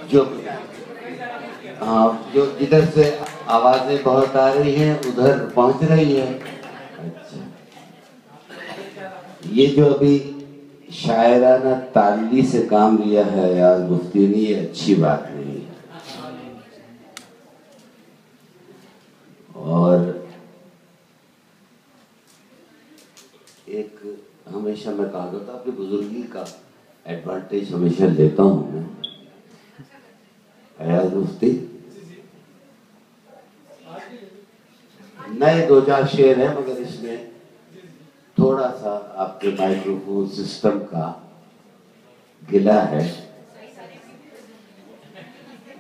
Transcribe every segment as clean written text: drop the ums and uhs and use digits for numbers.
جو ادھر سے آوازیں بہت آ رہی ہیں ادھر پہنچ رہی ہے. اچھا یہ جو ابھی شاعرانہ تعلی سے کام لیا ہے یار مفتی نے، یہ اچھی بات نہیں ہے. اور ایک ہمیشہ میں کہا کرتا اپنی بزرگی کا ایڈوانٹیج ہمیشہ لیتا ہوں میں. ایاز مفتی نئے 2-4 شعر ہیں مگر اس میں تھوڑا سا آپ کے مائکروفون سسٹم کا گلا ہے.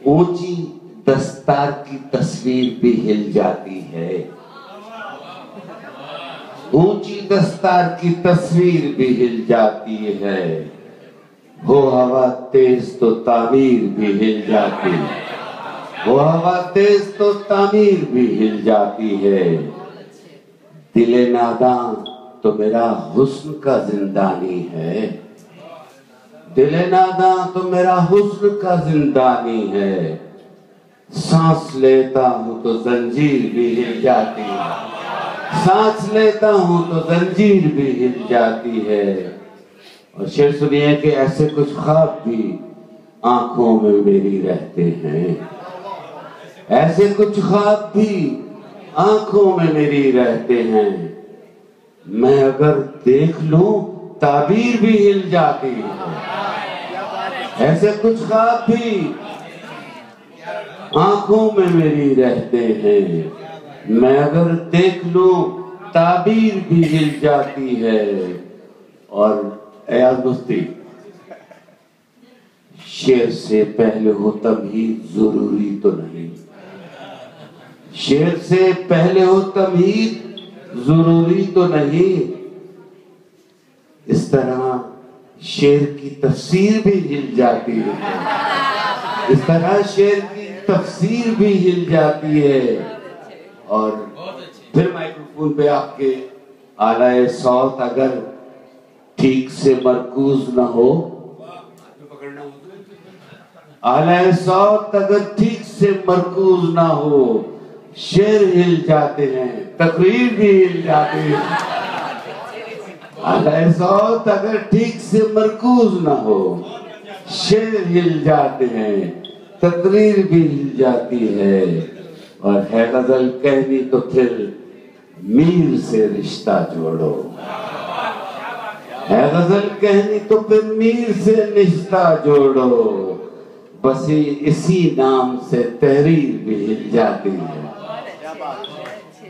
اونچی دستار کی تصویر بھی ہل جاتی ہے، اونچی دستار کی تصویر بھی ہل جاتی ہے، ہو ہوا تیز تو تعمیر بھی ہل جاتی ہے، ہو ہوا تیز تو تعمیر بھی ہل جاتی ہے. دل ناداں تو میرا حسن کا زندانی ہے، دل ناداں تو میرا حسن کا زندانی ہے. سانس لیتا ہوں تو زنجیر بھی ہل جاتی ہے، سانس لیتا ہوں تو زنجیر بھی ہل جاتی ہے. اور شعر سنیے کہ ایسے کچھ خواب بھی آنکھوں میں میری رہتے ہیں، ایسے کچھ خواب بھی آنکھوں میں میری رہتے ہیں. میں اگر دیکھ لوں تعبیر بھی ہل جاتی ہے، ایسے کچھ خواب بھی آنکھوں میں میری رہتے ہیں. میں اگر دیکھ لوں تعبیر بھی ہل جاتی ہے. اور ایاز مفتی شعر سے پہلے ہو تمہید ضروری تو نہیں، شعر سے پہلے ہو تمہید ضروری تو نہیں. اس طرح شعر کی تفسیر بھی ہل جاتی ہے، اس طرح شعر کی تفسیر بھی ہل جاتی ہے. اور پھر مائکروفون پہ آپ کے آلہ صوت اگر ٹھیک سے مرکوز نہ ہو، آلہ صوت اگر ٹھیک سے مرکوز نہ ہو، شعر ہل جاتے ہیں، تقریر بھی ہل جاتے ہیں. آلہ صوت اگر ٹھیک سے مرکوز نہ ہو، شعر ہل جاتے ہیں، تقریر بھی ہل جاتی ہے. اور ہے غزل کہنی تو پھر میر سے رشتہ جوڑو، ہے غزل کہنی تو پھر میر سے رشتہ جوڑو. بس اسی نام سے تحریر بھی ہل جاتی ہے.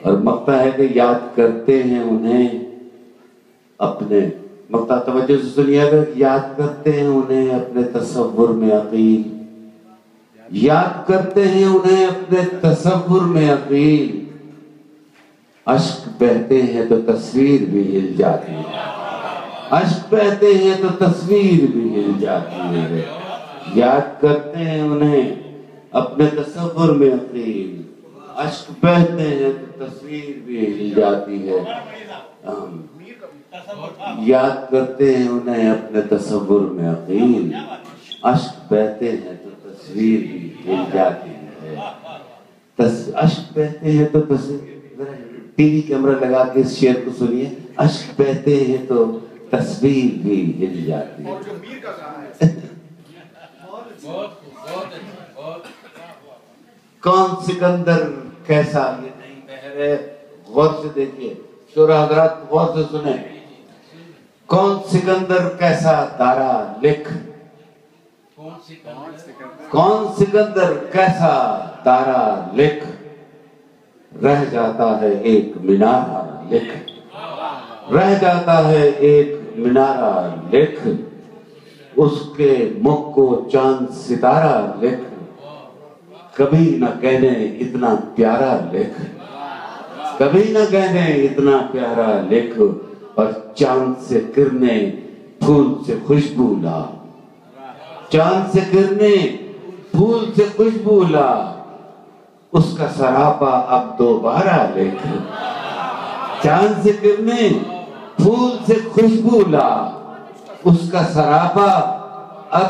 اور مقطع ہے کہ یاد کرتے ہیں انہیں اپنے، مقطع توجہ سے سنیے گا، یاد کرتے ہیں انہیں اپنے تصور میں عقیل، یاد کرتے ہیں انہیں اپنے تصور میں عقیل. اشک بہتے ہیں تو تصویر بھی ہل جاتی ہے، اشک بہتے ہیں تو تصویر بھی ہل جاتی ہے. یاد کرتے ہیں انہیں اپنے تصور میں عقیل، اشک بہتے ہیں تو تصویر بھی ہل جاتی ہے. یاد کرتے ہیں انہیں اپنے تصور میں عقیل، اشک بہتے ہیں تو تصویر بھی ہل جاتی ہے. اشک بہتے ہیں تو تصویر، ٹی وی کیمرہ لگا کے اس شعر کو سنیے. اشک بہتے ہیں تو تصویر بھی ہل جاتی ہے. کون سکندر کیسا، یہ نہیں بہرے، غور سے دیکھیے شورا حضرات، غور سے سنیں. کون سکندر کیسا دارا لکھ، کون سکندر کیسا دارا لکھ، رہ جاتا ہے ایک منارہ لکھ، رہ جاتا ہے ایک منارہ لکھ، اس کے مکھ کو چاند ستارہ لکھ، کبھی نہ کہنے اتنا پیارا لکھ، کبھی نہ کہنے اتنا پیارا لکھ. اور چاند سے کرنے پھول سے خوشبو لا، چاند سے کرنے پھول سے خوشبو لا، اس کا سراپا اب دوبارہ لکھ. چاند سے کرنے پھول سے خوشبو لا، اس کا سراپا اب